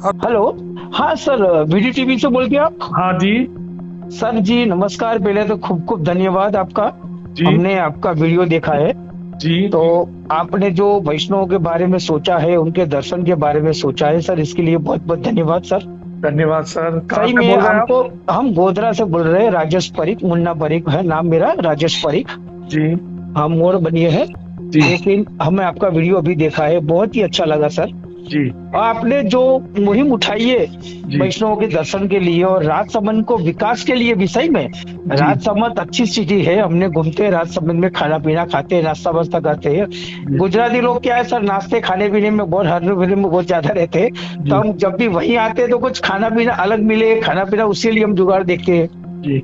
Hello. हाँ sir, VD TV से बोल के आप। हाँ जी। सर जी नमस्कार, पहले तो खूब खूब धन्यवाद आपका। जी। हमने आपका वीडियो देखा है। जी। तो आपने जो वैष्णव के बारे में सोचा है, उनके दर्शन के बारे में सोचा है सर, इसके लिए बहुत बहुत धन्यवाद सर। धन्यवाद सर। कहाँ सही से में बोल रहे हैं आप? हम गोधरा से बोल रहे हैं, राजेश परीख, मुन्ना परीख है नाम मेरा, राजेश परीख। जी। हम मोड़ बनिए हैं। जी। लेकिन हमें आपका वीडियो अभी देखा है, बहुत ही अच्छा लगा सर। जी। आपने जो मुहिम उठाई है जी। वैष्णव के दर्शन के लिए और राजसमंद को विकास के लिए भी, सही में जी। राजसमंद अच्छी सिटी है। हमने घूमते हैं राजसमंद में, खाना पीना खाते हैं, नाश्ता वास्ता करते हैं। जी। गुजराती लोग क्या है सर, नाश्ते खाने पीने में बहुत, हरने फिरने में बहुत ज्यादा रहते हैं। तो जी। हम जब भी वहीं आते हैं तो कुछ खाना पीना अलग मिले, खाना पीना उसी लिए हम जुगाड़ देखते हैं। जी।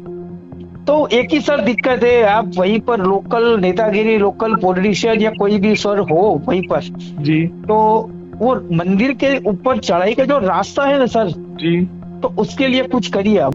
तो एक ही सर दिक्कत है, आप वहीं पर लोकल नेतागिरी, लोकल पॉलिटिशियन या कोई भी सर हो वहीं पर, जी। तो वो मंदिर के ऊपर चढ़ाई का जो रास्ता है ना सर, जी। तो उसके लिए कुछ करिए आप।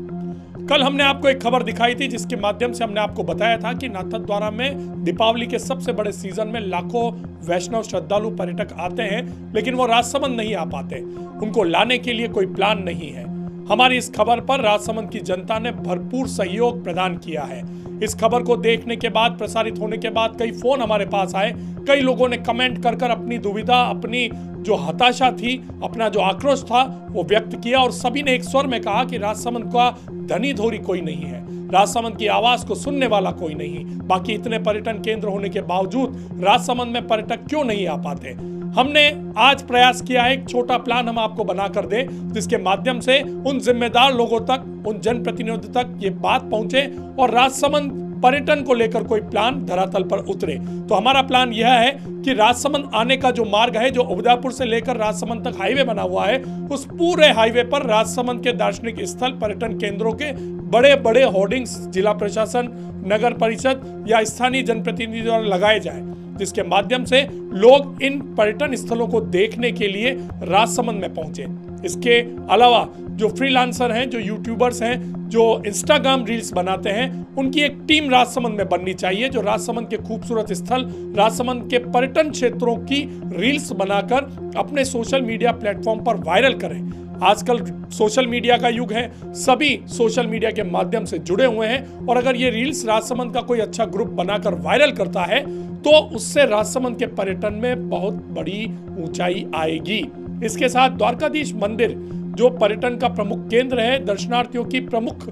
कल हमने आपको एक खबर दिखाई थी जिसके माध्यम से हमने आपको बताया था कि नाथद्वारा में दीपावली के सबसे बड़े सीजन में लाखों वैष्णव श्रद्धालु पर्यटक आते हैं, लेकिन वो राजसमंद नहीं आ पाते। उनको लाने के लिए कोई प्लान नहीं है। हमारी इस खबर पर राजसमंद की जनता ने भरपूर सहयोग प्रदान किया है। इस खबर को देखने के बाद, प्रसारित होने के बाद कई फोन हमारे पास आए। कई लोगों ने कमेंट कर कर अपनी दुविधा, अपनी जो हताशा थी, अपना जो आक्रोश था वो व्यक्त किया, और सभी ने एक स्वर में कहा कि राजसमंद का धनी धोरी कोई नहीं है, राजसमंद की आवाज को सुनने वाला कोई नहीं। बाकी इतने पर्यटन केंद्र होने के बावजूद राजसमंद में पर्यटक क्यों नहीं आ पाते। हमने आज प्रयास किया है, एक छोटा प्लान हम आपको बना कर दे, जिसके माध्यम से उन जिम्मेदार लोगों तक, उन जनप्रतिनिधियों तक ये बात पहुंचे और राजसमंद पर्यटन को लेकर कोई प्लान धरातल पर उतरे। तो हमारा प्लान यह है कि राजसमंद आने का जो मार्ग है, जो उदयपुर से लेकर राजसमंद तक हाईवे बना हुआ है, उस पूरे हाईवे पर राजसमंद के दार्शनिक स्थल, पर्यटन केंद्रों के बड़े बड़े होर्डिंग्स जिला प्रशासन, नगर परिषद या स्थानीय जनप्रतिनिधि द्वारा लगाए जाए, जिसके माध्यम से लोग इन पर्यटन स्थलों को देखने के लिए राजसमंद में पहुंचे। इसके अलावा जो फ्रीलांसर हैं, जो यूट्यूबर्स हैं, जो इंस्टाग्राम रील्स बनाते हैं, उनकी एक टीम राजसमंद में बननी चाहिए, जो राजसमंद के खूबसूरत स्थल, राजसमंद के पर्यटन क्षेत्रों की रील्स बनाकर अपने सोशल मीडिया प्लेटफॉर्म पर वायरल करें। आजकल सोशल मीडिया का युग है, सभी सोशल मीडिया के माध्यम से जुड़े हुए हैं, और अगर ये रील्स राजसमंद का कोई अच्छा ग्रुप बनाकर वायरल करता है तो उससे राजसमंद के पर्यटन में बहुत बड़ी ऊंचाई आएगी। इसके साथ द्वारकाधीश मंदिर जो पर्यटन का प्रमुख केंद्र है, दर्शनार्थियों की प्रमुख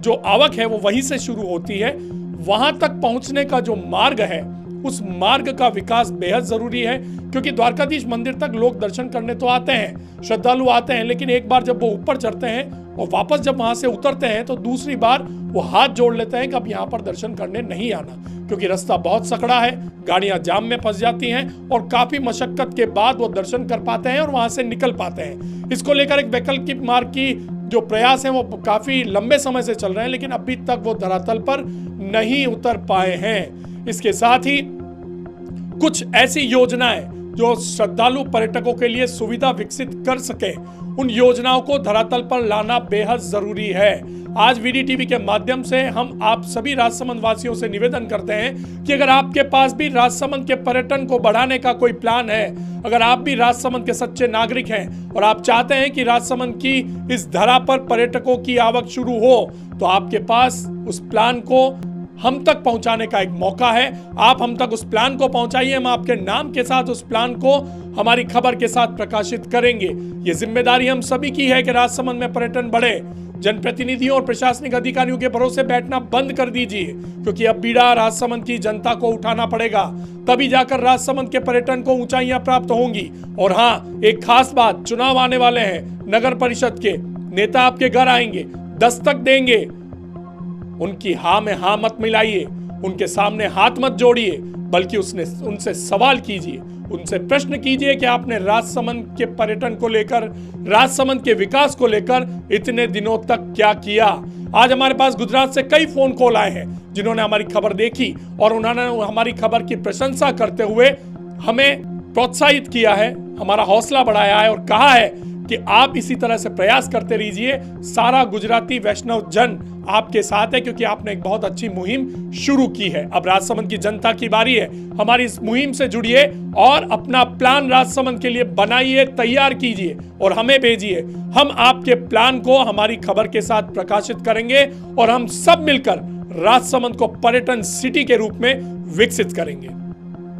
जो आवक है वो वहीं से शुरू होती है। वहां तक पहुंचने का जो मार्ग है, उस मार्ग का विकास बेहद जरूरी है, क्योंकि द्वारकाधीश मंदिर तक लोग दर्शन करने तो आते हैं, श्रद्धालु आते हैं, लेकिन एक बार जब वो ऊपर चढ़ते हैं और वापस जब वहां से उतरते हैं तो दूसरी बार वो हाथ जोड़ लेते हैं कि अब यहाँ पर दर्शन करने नहीं आना, क्योंकि रास्ता बहुत सकड़ा है, गाड़ियां जाम में फंस जाती हैं और काफी मशक्कत के बाद वो दर्शन कर पाते हैं और वहां से निकल पाते हैं। इसको लेकर एक वैकल्पिक मार्ग की जो प्रयास है वो काफी लंबे समय से चल रहे हैं, लेकिन अभी तक वो धरातल पर नहीं उतर पाए हैं। इसके साथ ही कुछ ऐसी योजनाएं जो श्रद्धालु पर्यटकों के लिए सुविधा विकसित कर सके, उन योजनाओं को धरातल पर लाना बेहद जरूरी है। आज वीडी टीवी के माध्यम से हम आप सभी राजसमंद वासियों से निवेदन करते हैं कि अगर आपके पास भी राजसमंद के पर्यटन को बढ़ाने का कोई प्लान है, अगर आप भी राजसमंद के सच्चे नागरिक हैं और आप चाहते हैं कि राजसमंद की इस धरा पर पर्यटकों की आवक शुरू हो, तो आपके पास उस प्लान को हम तक पहुंचाने का एक मौका है। आप हम तक उस प्लान को पहुंचाइए, हम आपके नाम के साथ उस प्लान को हमारी खबर के साथ प्रकाशित करेंगे। ये जिम्मेदारी हम सभी की है कि राजसमंद में पर्यटन बढ़े। जनप्रतिनिधियों और प्रशासनिक अधिकारियों के भरोसे बैठना बंद कर दीजिए, क्योंकि अब बीड़ा राजसमंद की जनता को उठाना पड़ेगा, तभी जाकर राजसमंद के पर्यटन को ऊंचाइयां प्राप्त होंगी। और हाँ, एक खास बात, चुनाव आने वाले हैं, नगर परिषद के नेता आपके घर आएंगे, दस्तक देंगे, उनकी हाँ में हाँ मत मिलाइए, उनके सामने हाथ मत जोड़िए, बल्कि उनसे सवाल कीजिए, उनसे प्रश्न कीजिए कि आपने राजसमंद के पर्यटन को लेकर, राजसमंद के विकास को लेकर इतने दिनों तक क्या किया। आज हमारे पास गुजरात से कई फोन कॉल आए हैं जिन्होंने हमारी खबर देखी और उन्होंने हमारी खबर की प्रशंसा करते हुए हमें प्रोत्साहित किया है, हमारा हौसला बढ़ाया है और कहा है कि आप इसी तरह से प्रयास करते रहिए। सारा गुजराती वैष्णव जन आपके साथ है क्योंकि आपने एक बहुत अच्छी मुहिम शुरू की है। अब राजसमंद की जनता की बारी है, हमारी इस मुहिम से जुड़िए और अपना प्लान राजसमंद के लिए बनाइए, तैयार कीजिए और हमें भेजिए। हम आपके प्लान को हमारी खबर के साथ प्रकाशित करेंगे और हम सब मिलकर राजसमंद को पर्यटन सिटी के रूप में विकसित करेंगे।